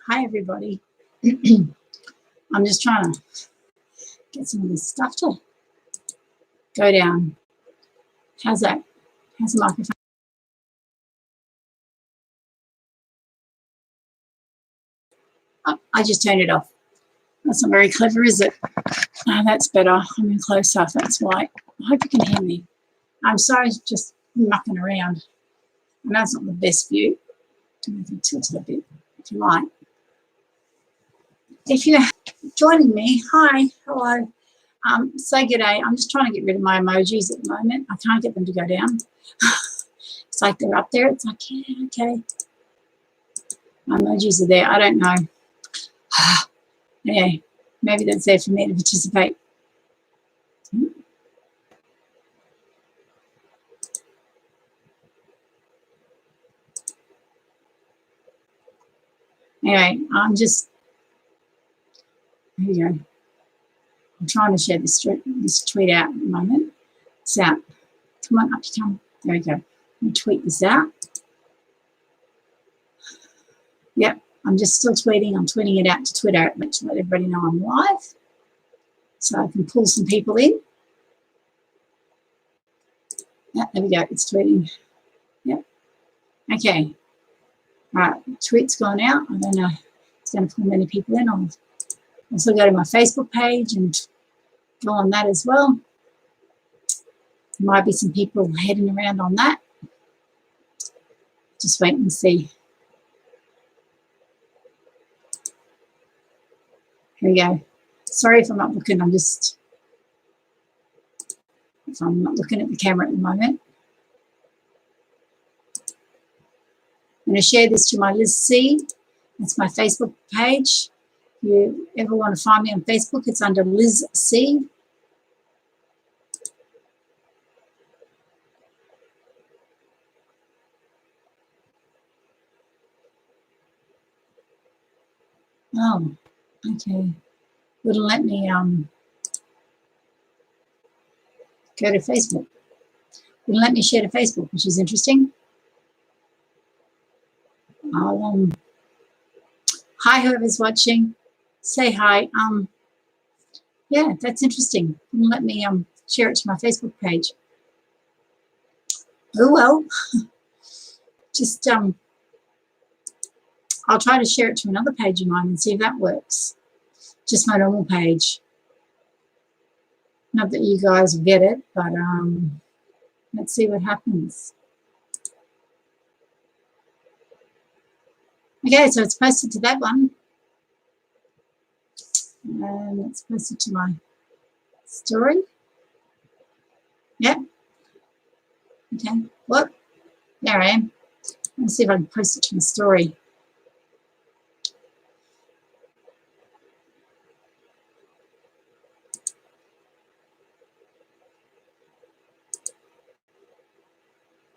Hi, everybody. I'm just trying to get some of this stuff to go down. How's that? How's the microphone? Oh, I just turned it off. That's not very clever, is it? Oh, that's better. I'm in close up. That's why. I hope you can hear me. I'm sorry, just mucking around. I know it's not the best view. Tilt it a bit if you like. If you're joining me, hi, hello. Say good day. I'm just trying to get rid of my emojis at the moment. I can't get them to go down. It's like they're up there. It's like, yeah, okay. My emojis are there. I don't know. Yeah, maybe that's there for me to participate. Anyway, here we go. I'm trying to share this tweet out at the moment. It's out. Come on, up you come. There we go. Let me tweet this out. Yep, I'm just still tweeting. I'm tweeting it out to Twitter to let everybody know I'm live, so I can pull some people in. Yeah, there we go. It's tweeting. Yep. Okay. All right. Tweet's gone out. I don't know. It's going to pull many people in. I'll also go to my Facebook page and go on that as well. There might be some people heading around on that. Just wait and see. Here we go. Sorry if I'm not looking. I'm not looking at the camera at the moment. I'm going to share this to my Liz C. That's my Facebook page. If you ever want to find me on Facebook, it's under Liz C. Oh, okay. Wouldn't let me go to Facebook. Wouldn't let me share to Facebook, which is interesting. I'll hi, whoever's watching. Say hi. Yeah, that's interesting. Wouldn't let me share it to my Facebook page. Oh well. Just I'll try to share it to another page of mine and see if that works. Just my normal page. Not that you guys will get it, but let's see what happens. Okay, so it's posted to that one. And it's posted to my story. Yep. Okay. What? There I am. Let's see if I can post it to my story.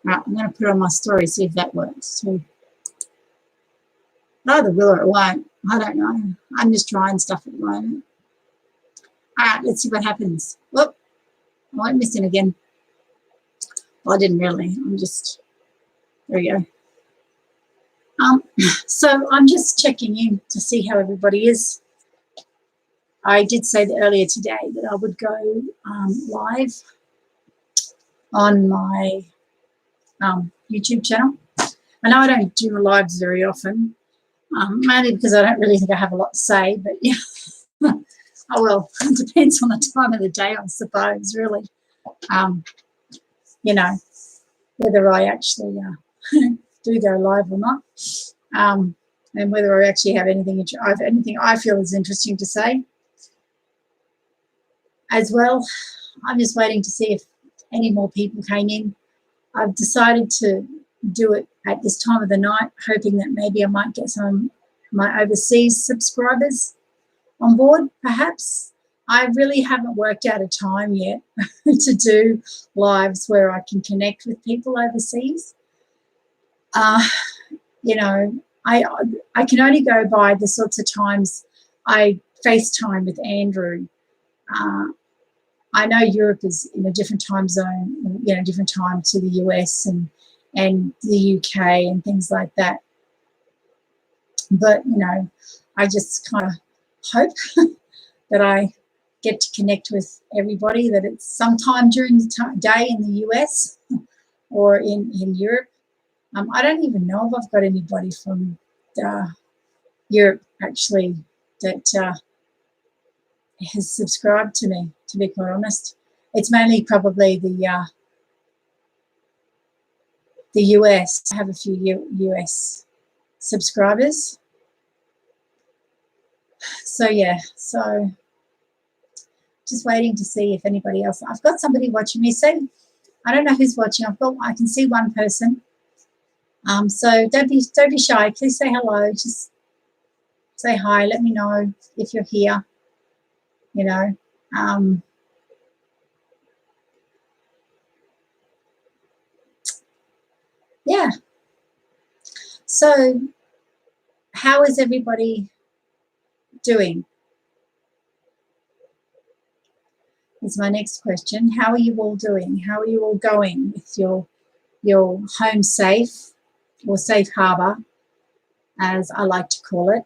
Right, I'm going to put it on my story, see if that works. So, either will or it won't. I don't know. I'm just trying stuff at the moment. All right, let's see what happens. Whoop. I won't miss him again. Well, I didn't really. There we go. So I'm just checking in to see how everybody is. I did say that earlier today that I would go live on my YouTube channel. I know I don't do lives very often, mainly because I don't really think I have a lot to say, but yeah. Oh, well, it depends on the time of the day, I suppose, really. You know, whether I actually do go live or not, and whether I actually have anything I feel is interesting to say. As well, I'm just waiting to see if any more people came in. I've decided to do it at this time of the night, hoping that maybe I might get some of my overseas subscribers on board, perhaps. I really haven't worked out a time yet to do lives where I can connect with people overseas. You know, I can only go by the sorts of times I FaceTime with Andrew. I know Europe is in a different time zone, you know, different time to the US and the UK and things like that. But, you know, I just kind of hope that I get to connect with everybody, that it's sometime during the day in the US or in Europe. I don't even know if I've got anybody from Europe, actually, that has subscribed to me, to be quite honest. It's mainly probably the US. I have a few US subscribers. So, yeah, so just waiting to see if anybody else. I've got somebody watching me. So I don't know who's watching. I can see one person. So don't be shy. Please say hello. Just say hi. Let me know if you're here. You know. Yeah. So how is everybody doing? Is my next question. How are you all doing? How are you all going with your home safe, or safe harbour, as I like to call it?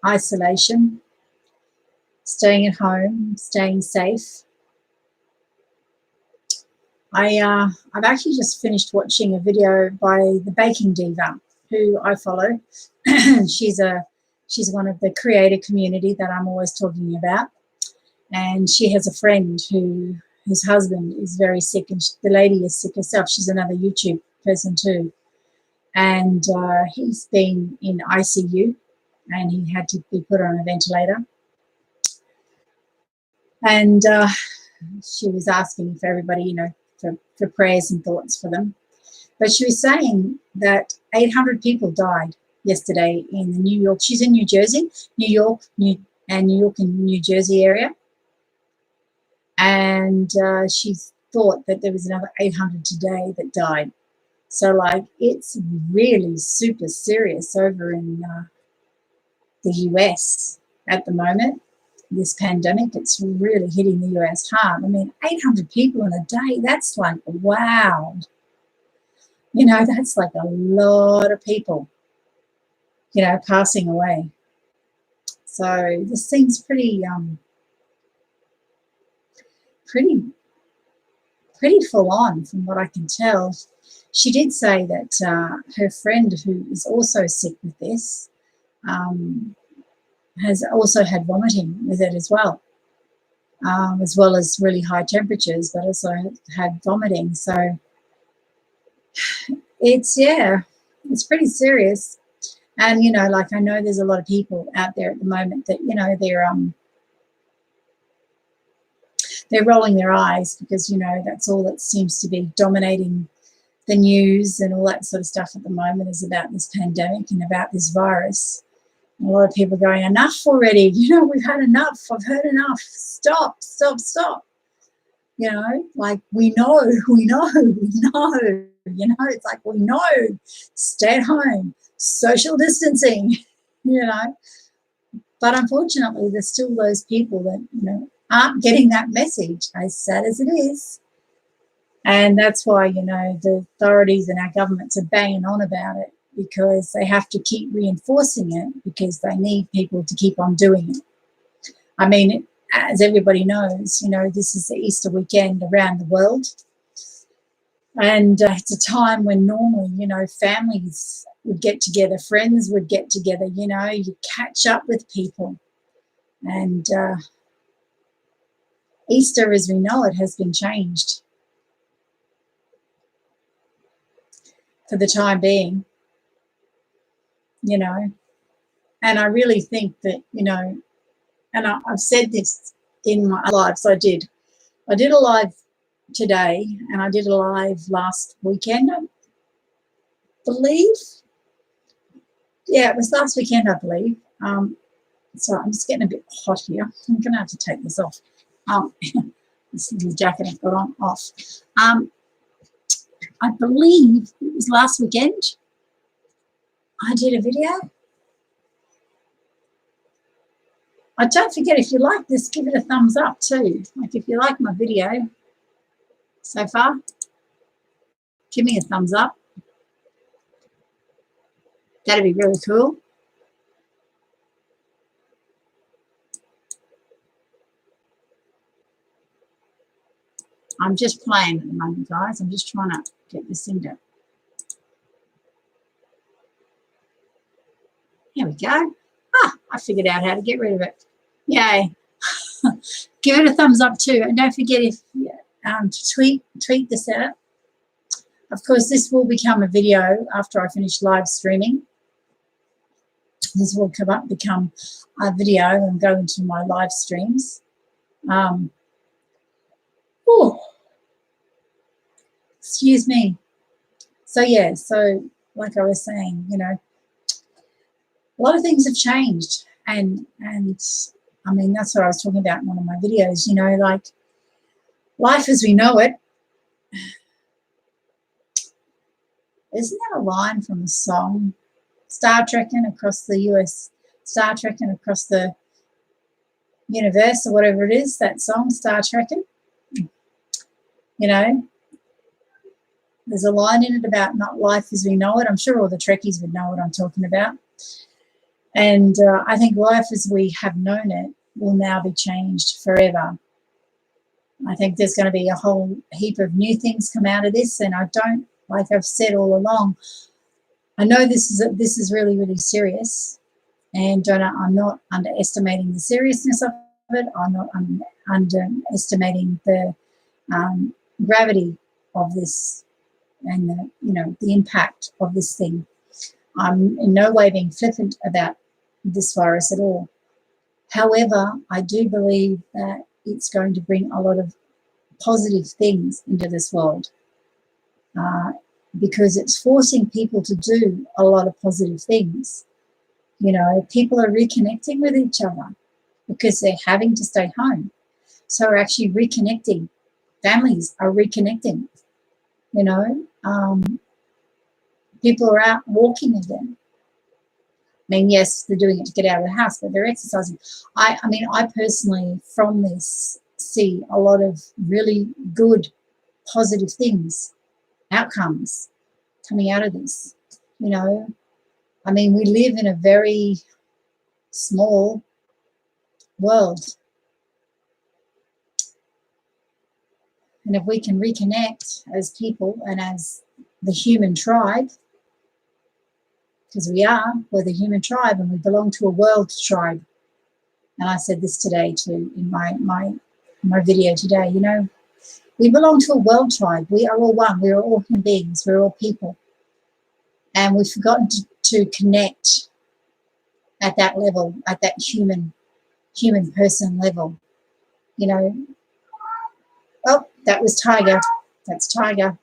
Isolation, staying at home, staying safe. I've actually just finished watching a video by the baking diva who I follow. she's one of the creator community that I'm always talking about, and she has a friend whose husband is very sick, and the lady is sick herself. She's another YouTube person too, and he's been in ICU, and he had to be put on a ventilator. And she was asking for everybody, you know, for prayers and thoughts for them. But she was saying that 800 people died yesterday in the New York. She's in New Jersey, New York and New Jersey area. And she thought that there was another 800 today that died. So, like, it's really super serious over in the US at the moment. This pandemic, it's really hitting the US hard. I mean, 800 people in a day, that's like, wow. You know, that's like a lot of people, you know, passing away. So this seems pretty full on from what I can tell. She did say that her friend, who is also sick with this, has also had vomiting with it as well as really high temperatures, but also had vomiting. So it's pretty serious. And, you know, like, I know there's a lot of people out there at the moment that, you know, they're rolling their eyes because, you know, that's all that seems to be dominating the news and all that sort of stuff at the moment, is about this pandemic and about this virus. And a lot of people are going, enough already. You know, we've had enough. I've heard enough. Stop. You know, like, we know. You know, it's like, we know. Stay at home. Social distancing, you know. But unfortunately, there's still those people that, you know, aren't getting that message, as sad as it is. And that's why, you know, the authorities and our governments are banging on about it, because they have to keep reinforcing it, because they need people to keep on doing it. I mean, as everybody knows, you know, this is the Easter weekend around the world. And it's a time when normally, you know, families would get together, friends would get together, you know, you catch up with people. And Easter, as we know it, has been changed for the time being, you know. And I really think that, you know, and I've said this in my lives. I did a live today, and I did a live last weekend, I believe. Yeah, it was last weekend, I believe. So I'm just getting a bit hot here. I'm going to have to take this off. This little jacket I've got on off. I believe it was last weekend I did a video. Don't forget, if you like this, give it a thumbs up too. Like, if you like my video, so far? Give me a thumbs up. That'd be really cool. I'm just playing at the moment, guys. I'm just trying to get this thing to. Here we go. Ah, I figured out how to get rid of it. Yay. Give it a thumbs up too. And don't forget to tweet this out. Of course, this will become a video after I finish live streaming. This will become a video and go into my live streams. Excuse me. So yeah, so like I was saying, you know, a lot of things have changed, and I mean that's what I was talking about in one of my videos. You know, like life as we know it. Isn't that a line from a song? Star Trekking across the US, Star Trekking across the universe, or whatever it is. That song, Star Trekking. You know, there's a line in it about not life as we know it. I'm sure all the Trekkies would know what I'm talking about. And I think life as we have known it will now be changed forever. I think there's going to be a whole heap of new things come out of this. And I don't, like I've said all along, I know this is really, really serious. And I'm not underestimating the seriousness of it. I'm not underestimating the gravity of this and the impact of this thing. I'm in no way being flippant about this virus at all. However, I do believe that it's going to bring a lot of positive things into this world because it's forcing people to do a lot of positive things. You know, people are reconnecting with each other because they're having to stay home. So we're actually reconnecting. Families are reconnecting, you know. People are out walking again. I mean, yes, they're doing it to get out of the house, but they're exercising. I mean, I personally, from this, see a lot of really good, positive things, outcomes coming out of this. You know, I mean, we live in a very small world. And if we can reconnect as people and as the human tribe, because we're the human tribe and we belong to a world tribe. And I said this today too in my video today, you know, we belong to a world tribe. We are all one. We are all human beings. We're all people. And we've forgotten to connect at that level, at that human person level, you know. Oh, that was Tiger. That's Tiger.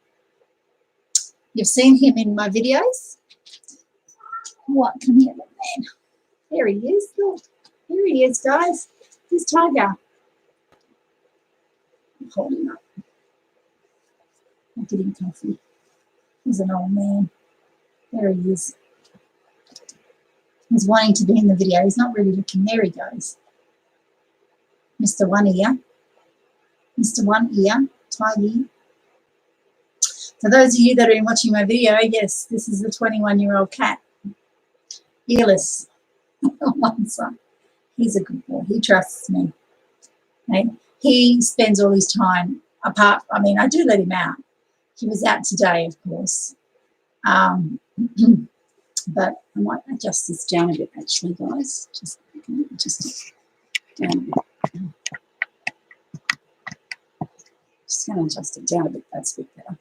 You've seen him in my videos. What? Come here, little man. There he is. Look. Here he is, guys. Here's Tiger. I'm holding him up. I'm getting comfy. He's an old man. There he is. He's wanting to be in the video. He's not really looking. There he goes. Mr. One Ear. Mr. One Ear. Tiger. For those of you that are watching my video, yes, this is the 21-year-old cat. Earless on one side. He's a good boy. He trusts me. Okay? He spends all his time apart. I mean, I do let him out. He was out today, of course. But I might adjust this down a bit, actually, guys. Just down a bit. Just going to adjust it down a bit. That's a bit better.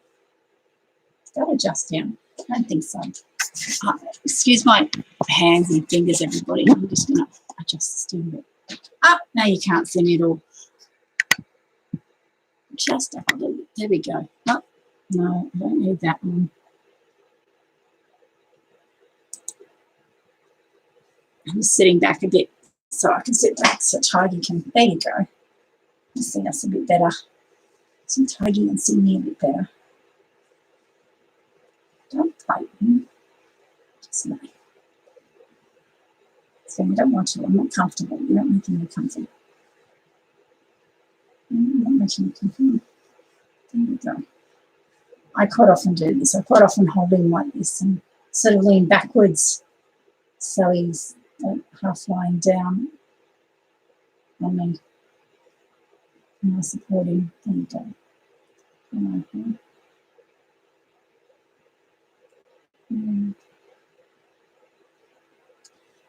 Does that adjust down? I don't think so. Excuse my hands and fingers, everybody. I'm just going to adjust this down a bit. Up. Now you can't see me at all. Just up a little bit. There we go. Oh, no, I don't need that one. I'm just sitting back a bit so I can sit back so Tiger can. There you go. You see us a bit better. So Tiger can see me a bit better. Don't fight me. Just lay. So I don't want to. I'm not comfortable. You're not making me comfy. I'm not making me comfy. There you go. I quite often do this. I quite often hold him like this and sort of lean backwards so he's like half lying down on me. And I support him. There you go.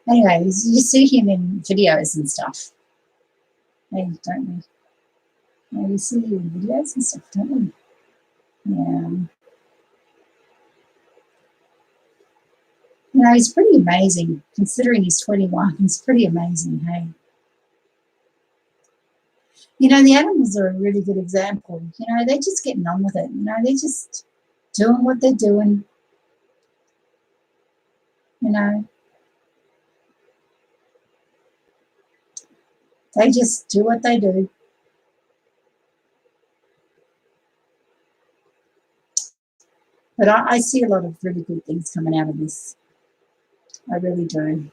Anyway, you see him in videos and stuff. Hey, don't we? Yeah, we see you in videos and stuff, don't we? Yeah. You know, he's pretty amazing. Considering he's 21, he's pretty amazing, hey? You know, the animals are a really good example. You know, they're just getting on with it. You know, they're just doing what they're doing. You know, they just do what they do. But I see a lot of really good things coming out of this. I really do.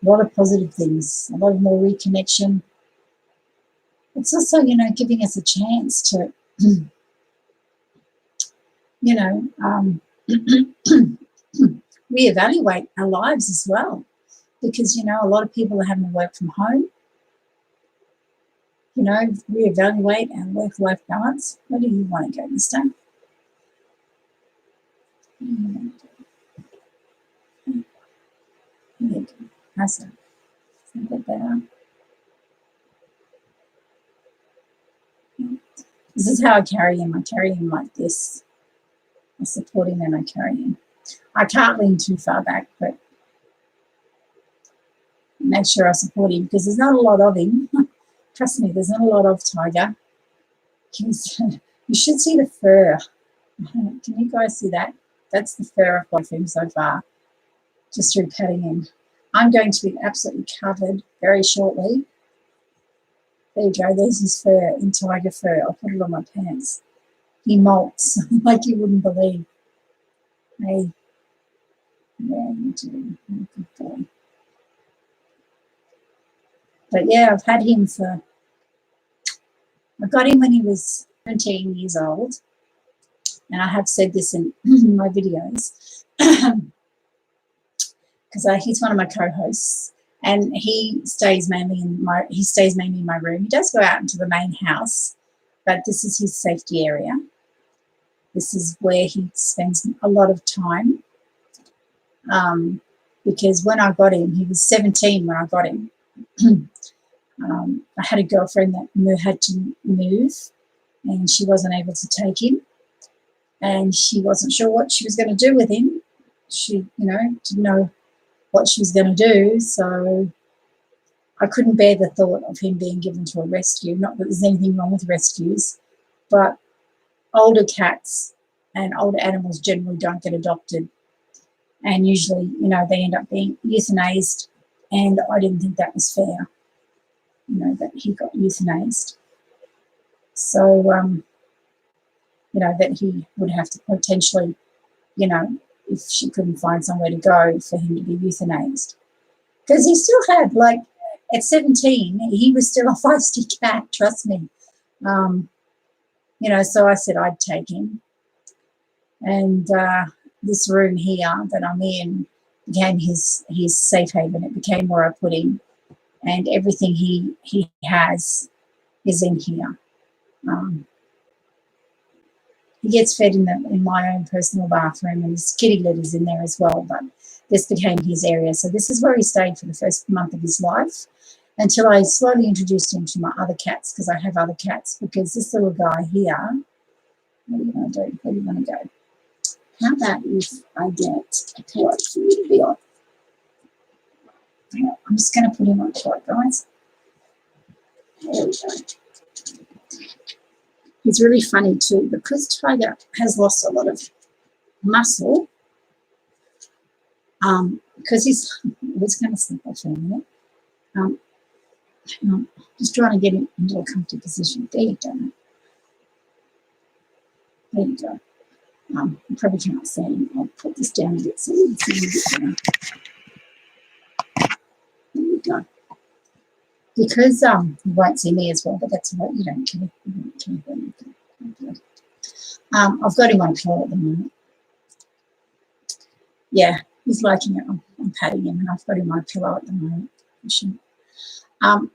A lot of positive things, a lot of more reconnection. It's also, you know, giving us a chance to, you know, reevaluate our lives as well. Because, you know, a lot of people are having to work from home. You know, reevaluate our work-life balance. Where do you want to go this time? How's that? Is that a bit better? This is how I carry him. I carry him like this. I support him and I carry him. I can't lean too far back, but make sure I support him because there's not a lot of him. Trust me, there's not a lot of Tiger. You should see the fur. Can you guys see that? That's the fur I've got of him so far, just through patting him. I'm going to be absolutely covered very shortly. There you go, there's his fur in tiger fur. I'll put it on my pants. He molts like you wouldn't believe. Hey, yeah, you do. Good boy. But yeah, I've had him for, I got him when he was 17 years old. And I have said this in my videos because he's one of my co-hosts. And he stays mainly in my room. He does go out into the main house, but this is his safety area. This is where he spends a lot of time. Because when I got him, he was 17 when I got him. I had a girlfriend that had to move, and she wasn't able to take him, and she wasn't sure what she was going to do with him. She, you know, didn't know what she was going to do, so I couldn't bear the thought of him being given to a rescue. Not that there's anything wrong with rescues, but older cats and older animals generally don't get adopted, and usually, you know, they end up being euthanized, and I didn't think that was fair, you know, that he got euthanized. So, you know, that he would have to potentially, you know, if she couldn't find somewhere to go, for him to be euthanized. Because he still had, like, at 17, he was still a feisty cat, trust me. You know, so I said I'd take him. And this room here that I'm in became his safe haven. It became where I put him. And everything he has is in here. He gets fed in my own personal bathroom, and his kitty litter's in there as well, but this became his area. So this is where he stayed for the first month of his life until I slowly introduced him to my other cats, because I have other cats, because this little guy here, what do you want to do? Where do you want to go? How about if I get a pillow for you to be on? I'm just going to put him on pillow, guys. There we go. He's really funny too, because Tiger has lost a lot of muscle. Because he's going to slip off for a minute. Just trying to get him into a comfortable position. There you go. There you go. You probably can't see him. I'll put this down a bit so you can see him a bit better. There you go. because you won't see me as well, but that's what you don't care. You don't care. I've got him on a pillow at the moment. Yeah, he's liking it. I'm patting him, and I've got him on a pillow at the moment. Now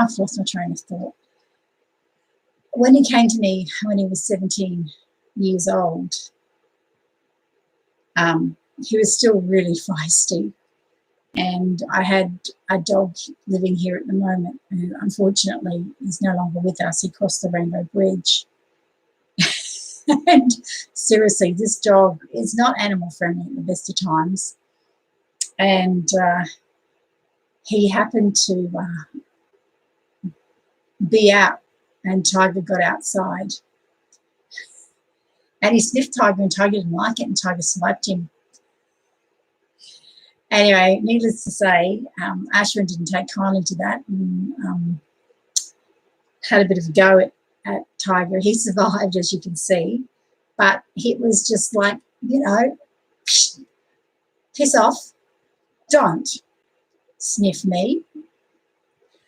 I've lost my train of thought. When he came to me when he was 17 years old, he was still really feisty. And I had a dog living here at the moment who unfortunately is no longer with us. He crossed the Rainbow Bridge. And seriously, this dog is not animal friendly at the best of times. And he happened to be out, and Tiger got outside. And he sniffed Tiger, and Tiger didn't like it, and Tiger swiped him. Anyway, needless to say, Ashwin didn't take kindly to that, and had a bit of a go at Tiger. He survived, as you can see, but it was just like, piss off, don't sniff me.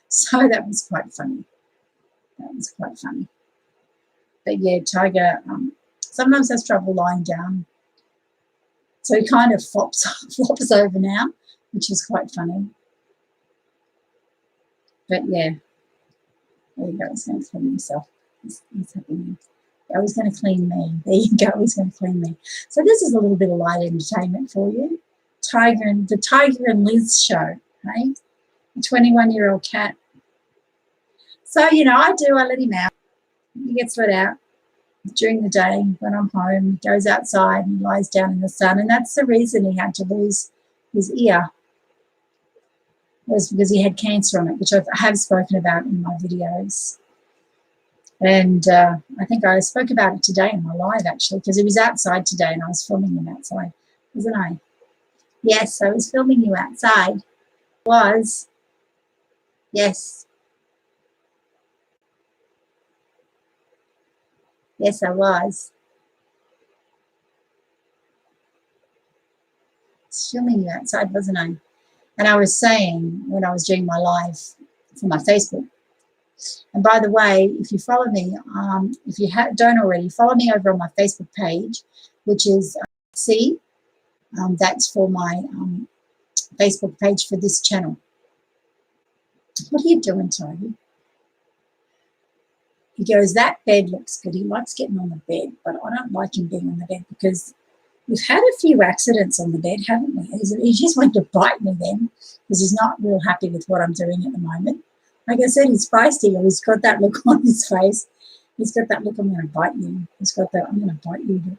So that was quite funny. But yeah, Tiger sometimes has trouble lying down. So he kind of flops over now, which is quite funny. But yeah, there you go. He's going to clean himself. He's happy. Oh, he's going to clean me. There you go. He's going to clean me. So this is a little bit of light entertainment for you. The Tiger and Liz show, right? A 21-year-old cat. So, I let him out. He gets let out during the day when I'm home. He goes outside and lies down in the sun. And that's the reason he had to lose his ear, was because he had cancer on it, which I have spoken about in my videos. And I think I spoke about it today in my live, actually, because he was outside today and I was filming him outside, wasn't I? Yes, I was filming you outside. Was. Yes. Yes, I was. I was filming you outside, wasn't I? And I was saying when I was doing my live for my Facebook, and by the way, if you follow me, if you don't already, follow me over on my Facebook page, which is that's for my Facebook page for this channel. What are you doing, Toby? He goes, that bed looks good. He likes getting on the bed, but I don't like him being on the bed because we've had a few accidents on the bed, haven't we? He just wanted to bite me then because he's not real happy with what I'm doing at the moment. Like I said, he's feisty. He's got that look on his face. He's got that look, I'm going to bite you. He's got that, I'm going to bite you look.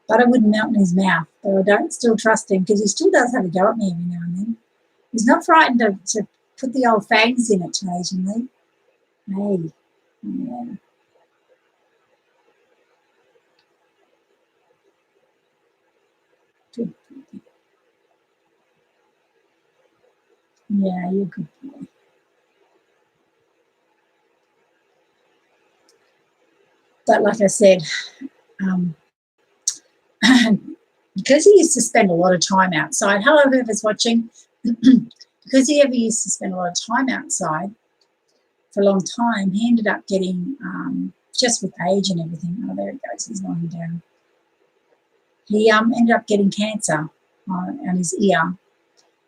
But I wouldn't melt in his mouth. But I don't still trust him because he still does have a go at me every now and then. He's not frightened to put the old fangs in occasionally. Hey, yeah. Good boy. Yeah, you're a good boy. But like I said, because he used to spend a lot of time outside, hello whoever's watching, because he ever used to spend a lot of time outside for a long time, he ended up getting, just with age and everything, oh, there he goes, he's lying down. He ended up getting cancer on his ear.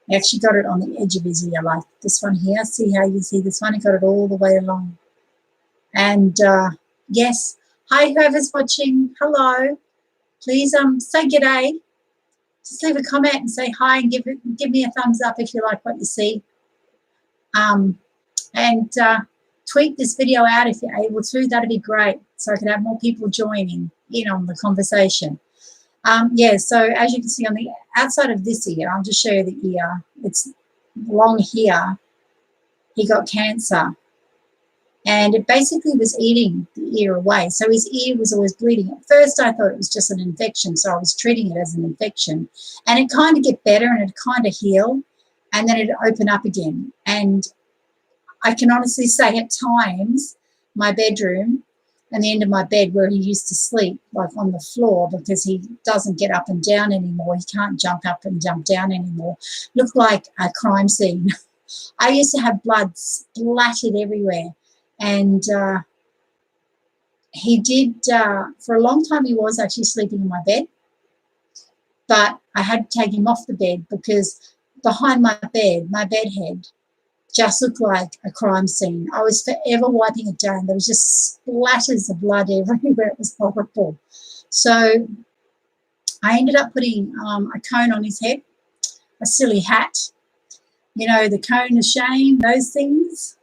He actually got it on the edge of his ear, like this one here. See how you see this one? He got it all the way along. And yes, hi whoever's watching, hello. Please say g'day. Just leave a comment and say hi and give me a thumbs up if you like what you see. And tweet this video out if you're able to. That'd be great, so I can have more people joining in on the conversation. Yeah, so as you can see on the outside of this ear, I'll just show you the ear. It's long here. He got cancer. And it basically was eating the ear away. So his ear was always bleeding. At first, I thought it was just an infection, so I was treating it as an infection. And it kind of get better and it kind of heal, and then it'd open up again. And I can honestly say at times, my bedroom and the end of my bed where he used to sleep, like on the floor, because he doesn't get up and down anymore. He can't jump up and jump down anymore. Looked like a crime scene. I used to have blood splattered everywhere. And he did, for a long time, he was actually sleeping in my bed. But I had to take him off the bed because behind my bed head, just looked like a crime scene. I was forever wiping it down. There was just splatters of blood everywhere. It was horrible. So I ended up putting a cone on his head, a silly hat, you know, the cone of shame, those things,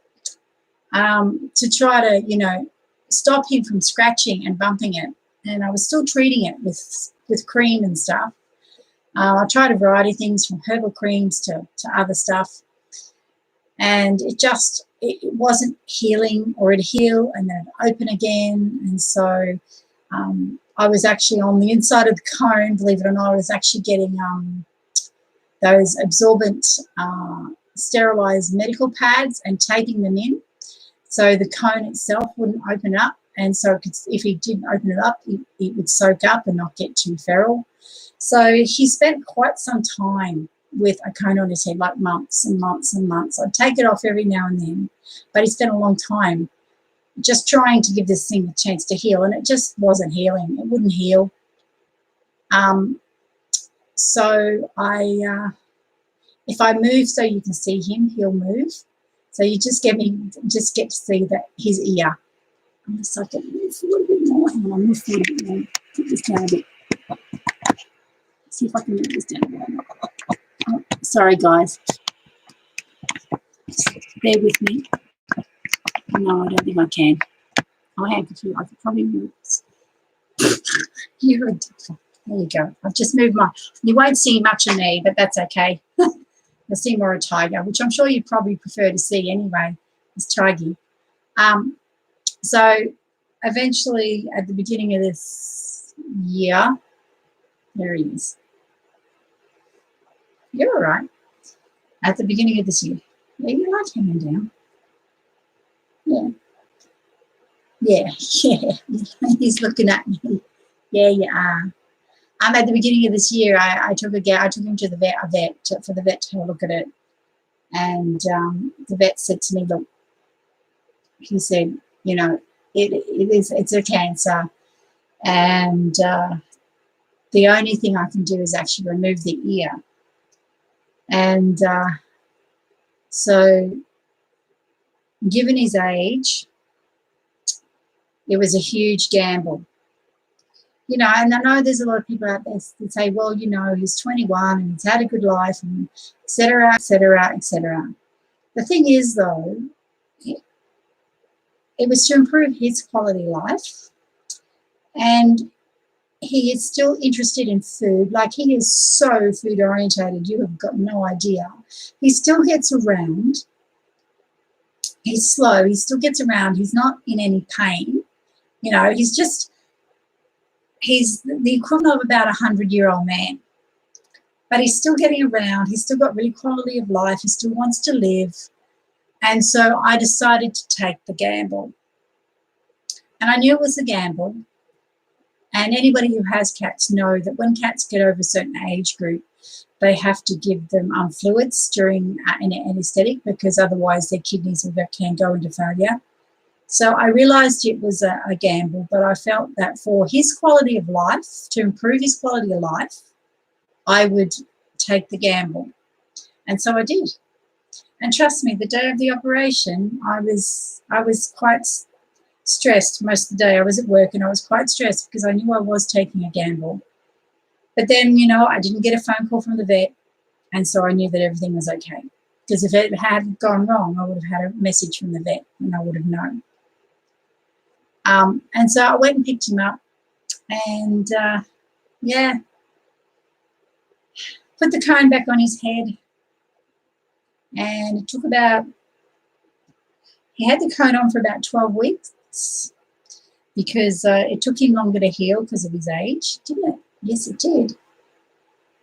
to try to, you know, stop him from scratching and bumping it. And I was still treating it with cream and stuff. I tried a variety of things from herbal creams to other stuff. And it wasn't healing, or it'd heal and then it'd open again. And so I was actually on the inside of the cone, believe it or not, I was actually getting those absorbent sterilized medical pads and taping them in so the cone itself wouldn't open up. And so if he didn't open it up, it would soak up and not get too feral. So he spent quite some time with a cone on his head, like months and months and months. I'd take it off every now and then, but he spent a long time just trying to give this thing a chance to heal, and it just wasn't healing. It wouldn't heal. So if I move so you can see him, he'll move. So you just get to see that his ear. Unless I can move a little bit more. Hang on, I'll move a little bit more. Put this down a bit. See if I can move this down a bit. Oh, sorry, guys. Just bear with me. No, I don't think I can. I could probably move this. You're a doctor. There you go. I've just moved you won't see much of me, but that's okay. You'll see more of Tiger, which I'm sure you'd probably prefer to see anyway, is Tiggy. So eventually at the beginning of this year, there he is. You're all right. At the beginning of this year. Yeah, you like hanging down. Yeah. Yeah, yeah. He's looking at me. Yeah, you are. At the beginning of this year, I took him to the vet, for the vet to have a look at it. And the vet said to me, look, he said, you know, it's a cancer. And the only thing I can do is actually remove the ear. And so given his age, it was a huge gamble. You know, and I know there's a lot of people out there that say, well, you know, he's 21 and he's had a good life, and et cetera, et cetera, et cetera. The thing is, though, it was to improve his quality of life, and he is still interested in food. Like, he is so food orientated, you have got no idea. He still gets around. He's slow. He still gets around. He's not in any pain. You know, he's the equivalent of about 100-year-old man. But he's still getting around. He's still got really quality of life. He still wants to live. And so I decided to take the gamble. And I knew it was a gamble. And anybody who has cats know that when cats get over a certain age group, they have to give them fluids during an anesthetic, because otherwise their kidneys can go into failure. So I realised it was a gamble, but I felt that for his quality of life, to improve his quality of life, I would take the gamble. And so I did. And trust me, the day of the operation, I was quite stressed most of the day. I was at work and I was quite stressed because I knew I was taking a gamble. But then, you know, I didn't get a phone call from the vet, and so I knew that everything was okay. Because if it had gone wrong, I would have had a message from the vet and I would have known. And so I went and picked him up, and put the cone back on his head. And it took he had the cone on for about 12 weeks because it took him longer to heal because of his age, didn't it? Yes, it did.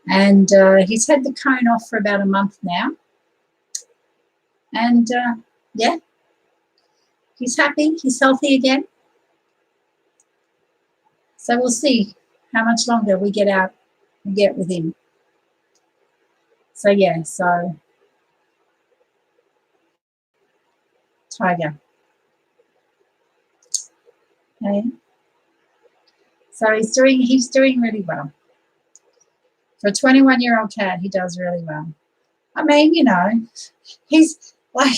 And he's had the cone off for about a month now. And he's happy, he's healthy again. So we'll see how much longer we get with him. So yeah, so Tiger. Okay. So he's doing really well. For a 21-year-old cat, he does really well. I mean, you know, he's like,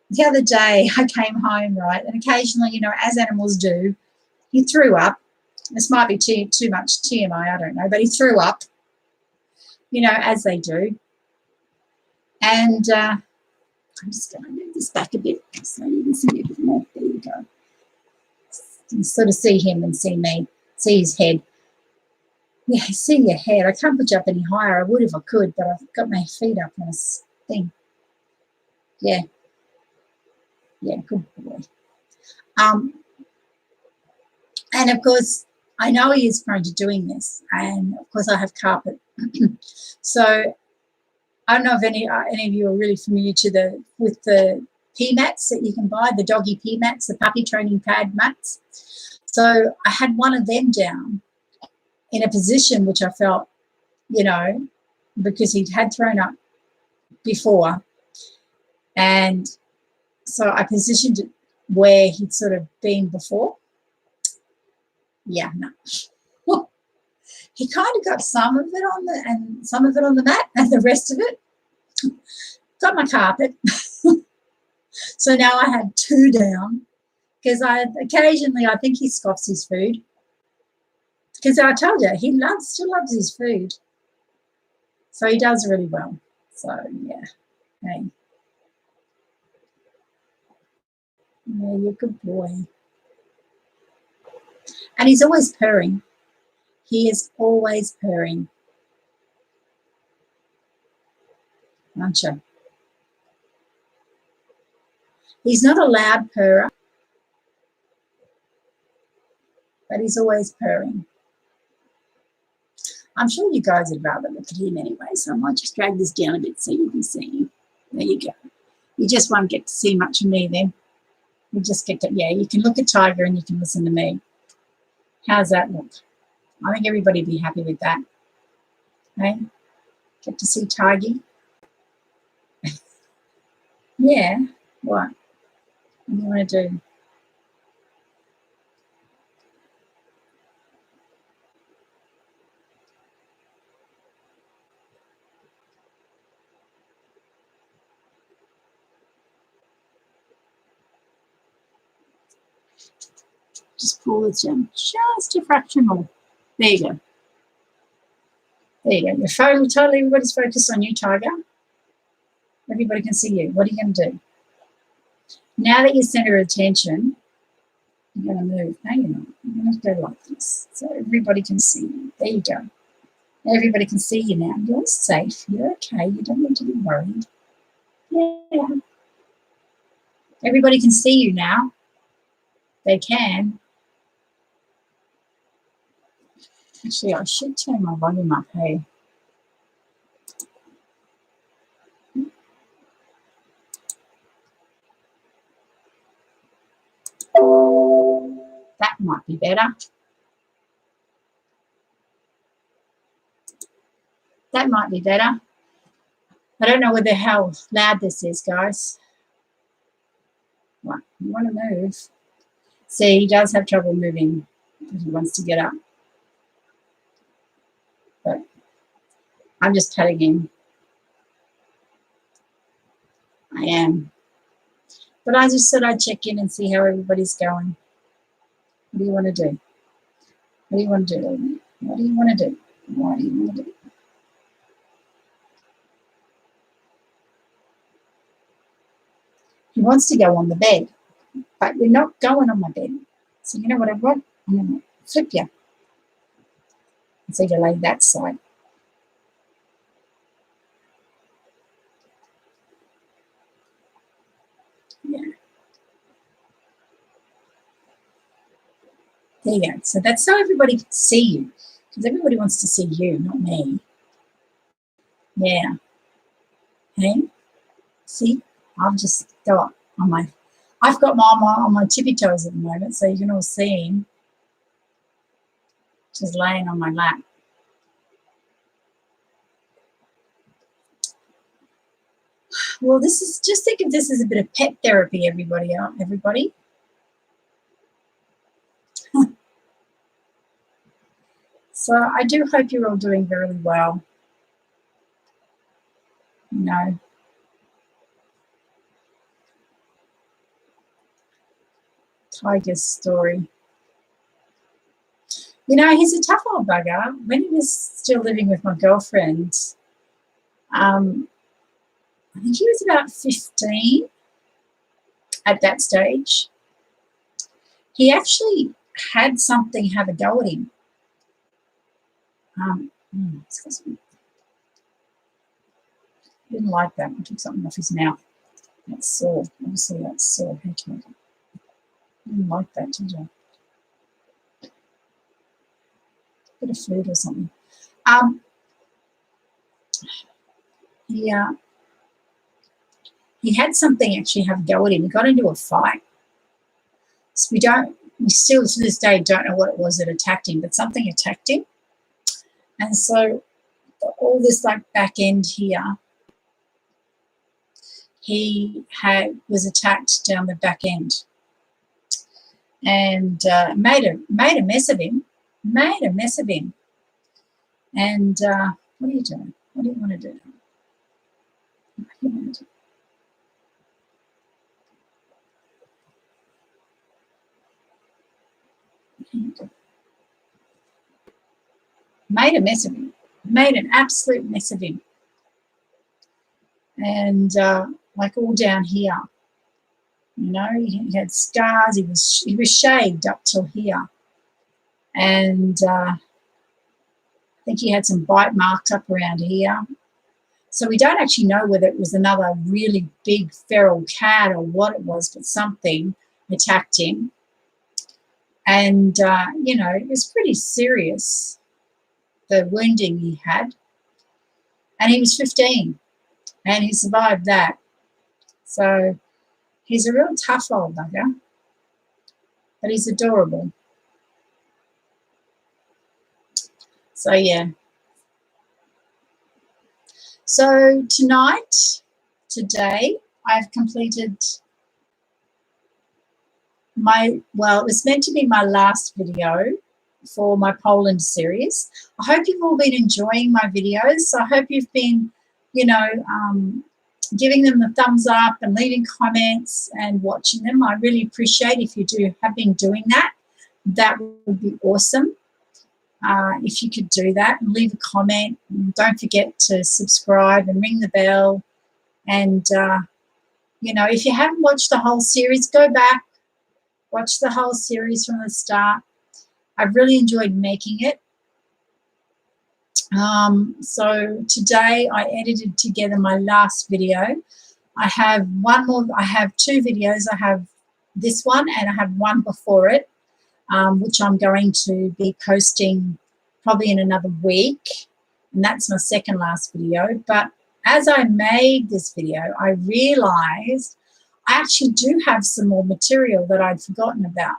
the other day I came home, right, and occasionally, you know, as animals do, he threw up. This might be too much TMI, I don't know, but he threw up, you know, as they do. And I'm just going to move this back a bit so you can see a bit more. There you go. You sort of see him and see me, see his head. Yeah, I see your head. I can't put you up any higher. I would if I could, but I've got my feet up on this thing. Yeah. Yeah, good boy. And of course, I know he is prone to doing this. And of course, I have carpet. So I don't know if any of you are really familiar with the pee mats that you can buy, the doggy pee mats, the puppy training pad mats. So I had one of them down in a position which I felt, you know, because he'd had thrown up before. And so I positioned it where he'd sort of been before. Yeah, no. He kind of got some of it on the mat and the rest of it got my carpet. So now I had two down because occasionally I think he scoffs his food. Because I told you, he still loves his food. So he does really well. So yeah. Hey. Yeah, you're a good boy. And he's always purring. He is always purring. Aren't you? He's not a loud purrer, but he's always purring. I'm sure you guys would rather look at him anyway, so I might just drag this down a bit so you can see him. There you go. You just won't get to see much of me then. You just get to, yeah, you can look at Tiger and you can listen to me. How's that look? I think everybody would be happy with that. Okay? Get to see Tiggy. Yeah. What? What do you want to do? Just pull this in just a fraction more. There you go. There you go. You're totally everybody's focused on you, Tiger. Everybody can see you. What are you going to do? Now that you're center of attention, you're going to move. No, you're not. You're going to go like this so everybody can see you. There you go. Everybody can see you now. You're safe. You're okay. You don't need to be worried. Yeah. Everybody can see you now. They can. Actually, I should turn my volume up, hey. That might be better. That might be better. I don't know how loud this is, guys. What? You want to move? See, he does have trouble moving if he wants to get up. But I'm just petting him. I am. But I just said I'd check in and see how everybody's going. What do you want to do? What do you want to do? What do you want to do? What do you want to do? He wants to go on the bed, but you're not going on my bed. So you know what I want? I'm going to flip you. So you lay that side. Yeah. There you go. So that's so everybody can see you. Because everybody wants to see you, not me. Yeah. Okay. See? I've got on my tippy toes at the moment, so you can all see him just laying on my lap. Well, this is, just think of this as a bit of pet therapy, everybody. So I do hope you're all doing very well. You know, Tiger's story. You know, he's a tough old bugger. When he was still living with my girlfriend, I think he was about 15 at that stage. He actually had something have a go at him. Excuse me. Didn't like that. I took something off his mouth. That's sore. Obviously, that's sore. Didn't like that, did you? Bit of food or something. He had something actually have a go at him. He got into a fight. So we still to this day don't know what it was that attacked him, but something attacked him. And so all this like back end here, he was attacked down the back end, and made a mess of him. And what are you doing? What do you want to do? What do you want to do? Made a mess of him. Made an absolute mess of him. And like all down here, you know, he had scars. He was shaved up till here, and I think he had some bite marks up around here. So we don't actually know whether it was another really big feral cat or what it was, but something attacked him. And, you know, it was pretty serious, the wounding he had. And he was 15, and he survived that. So he's a real tough old bugger, but he's adorable. So, yeah. So today, I've completed it was meant to be my last video for my Poland series. I hope you've all been enjoying my videos. I hope you've been, you know, giving them the thumbs up and leaving comments and watching them. I really appreciate if you have been doing that. That would be awesome. If you could do that and leave a comment. And don't forget to subscribe and ring the bell. And, you know, if you haven't watched the whole series, go back, watch the whole series from the start. I've really enjoyed making it. So today I edited together my last video. I have two videos. I have this one and I have one before it, which I'm going to be posting probably in another week. And that's my second last video. But as I made this video, I realized I actually do have some more material that I'd forgotten about.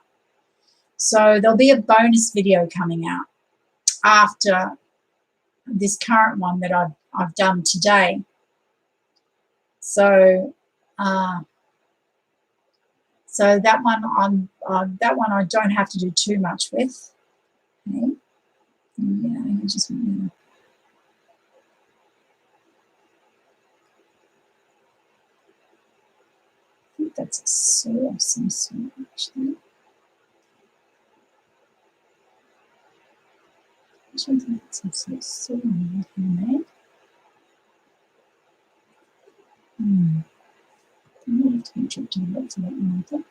So there'll be a bonus video coming out after this current one that I've done today. So so that one I don't have to do too much with. Okay. Yeah, I just want I think that's a saw of some sort actually. I think that's some sort of saw on there. I might have to be tripped to the look for that one, I think.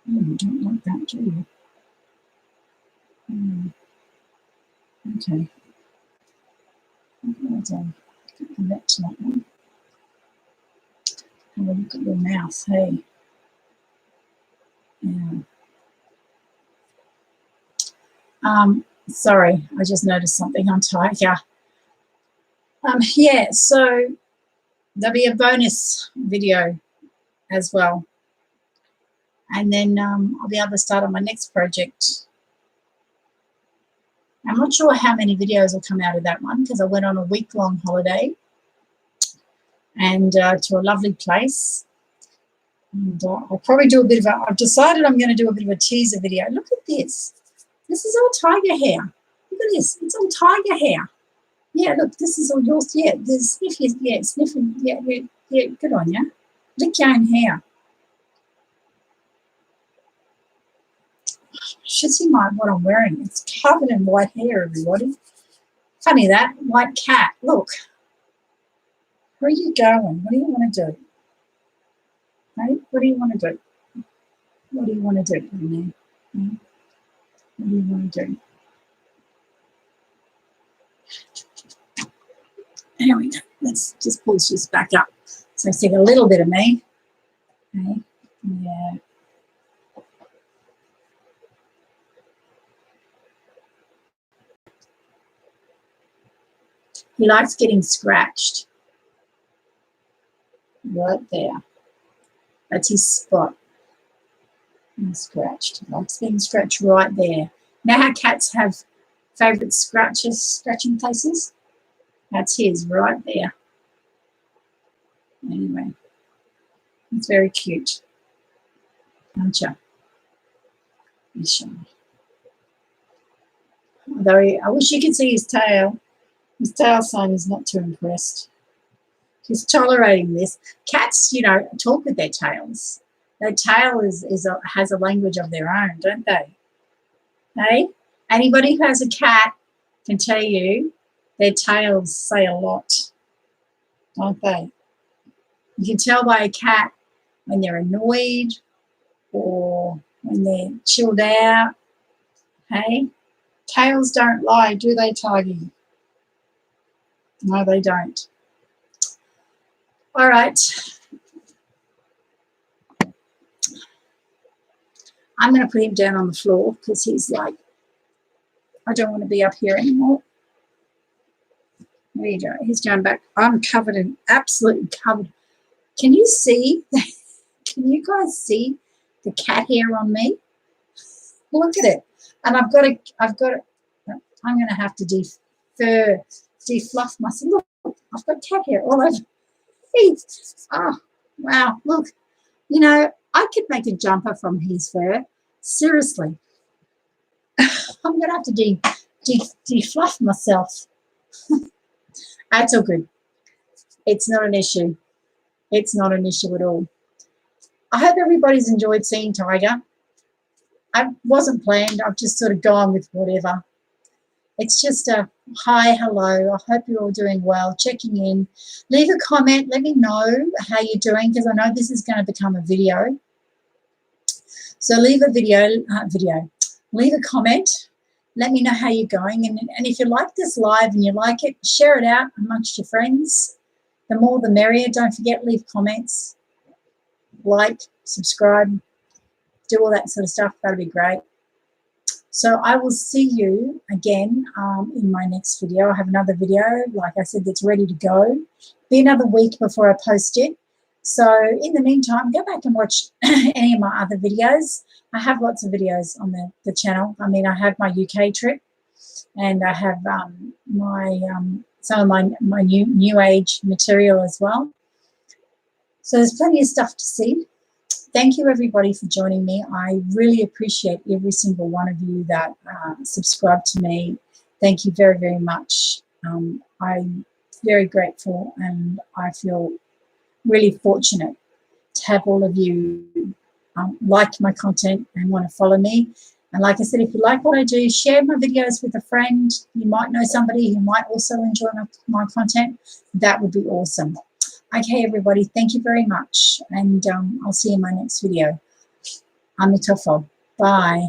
Oh, you don't like that, do you? Okay. I'll come back to that one. Have a look at your mouth, hey. Yeah. Sorry, I just noticed something on Tiger. Yeah, so there'll be a bonus video as well. And then I'll be able to start on my next project. I'm not sure how many videos will come out of that one because I went on a week-long holiday. and to a lovely place. And I'll probably do a bit of a, I've decided I'm going to do a bit of a teaser video. Look at this. This is all tiger hair. Look at this. It's all tiger hair. Yeah, look, this is all yours. Yeah, there's sniffing. Yeah, sniffing. Yeah, yeah, good on you. Lick your own hair. You should see what I'm wearing. It's covered in white hair, everybody. Funny that. White cat. Look. Where are you going? What do you want to do? Hey, what do you want to do? What do you want to do? What do you want to do? There we go. Let's just pull this back up. So I see a little bit of me. Okay. Yeah. He likes getting scratched. Right there. That's his spot. And scratched. He likes getting scratched right there. Now how cats have favourite scratching places? That's his right there. Anyway, it's very cute, aren't you? Although I wish you could see his tail. His tail sign is not too impressed. He's tolerating this. Cats, you know, talk with their tails. Their tail has a language of their own, don't they? Hey, anybody who has a cat can tell you their tails say a lot, don't they? You can tell by a cat when they're annoyed or when they're chilled out. Hey, tails don't lie, do they, Tiggy? No, they don't. All right. I'm going to put him down on the floor because he's like, I don't want to be up here anymore. There you go. He's going back. I'm covered in, absolutely covered. Can you see? Can you guys see the cat hair on me? Look at it. And I'm going to have to defluff myself. Look, I've got cat hair all over. Oh, wow. Look, you know, I could make a jumper from his fur. Seriously. I'm going to have to defluff myself. That's all good. It's not an issue. It's not an issue at all. I hope everybody's enjoyed seeing Tiger. I wasn't planned. I've just sort of gone with whatever. It's just a hi, hello. I hope you're all doing well, checking in. Leave a comment. Let me know how you're doing because I know this is going to become a video. So leave a leave a comment. Let me know how you're going. And if you like this live and you like it, share it out amongst your friends. The more the merrier. Don't forget, leave comments, like, subscribe, do all that sort of stuff. That'll be great. So I will see you again in my next video. I have another video, like I said, that's ready to go. Be another week before I post it. So in the meantime, go back and watch any of my other videos. I have lots of videos on the channel. I mean, I have my UK trip and I have some of my new age material as well. So there's plenty of stuff to see. Thank you, everybody, for joining me. I really appreciate every single one of you that subscribe to me. Thank you very, very much. I'm very grateful and I feel really fortunate to have all of you like my content and want to follow me. And like I said, if you like what I do, share my videos with a friend. You might know somebody who might also enjoy my content. That would be awesome. Okay, everybody, thank you very much. And I'll see you in my next video. I'm Mitofo. Bye.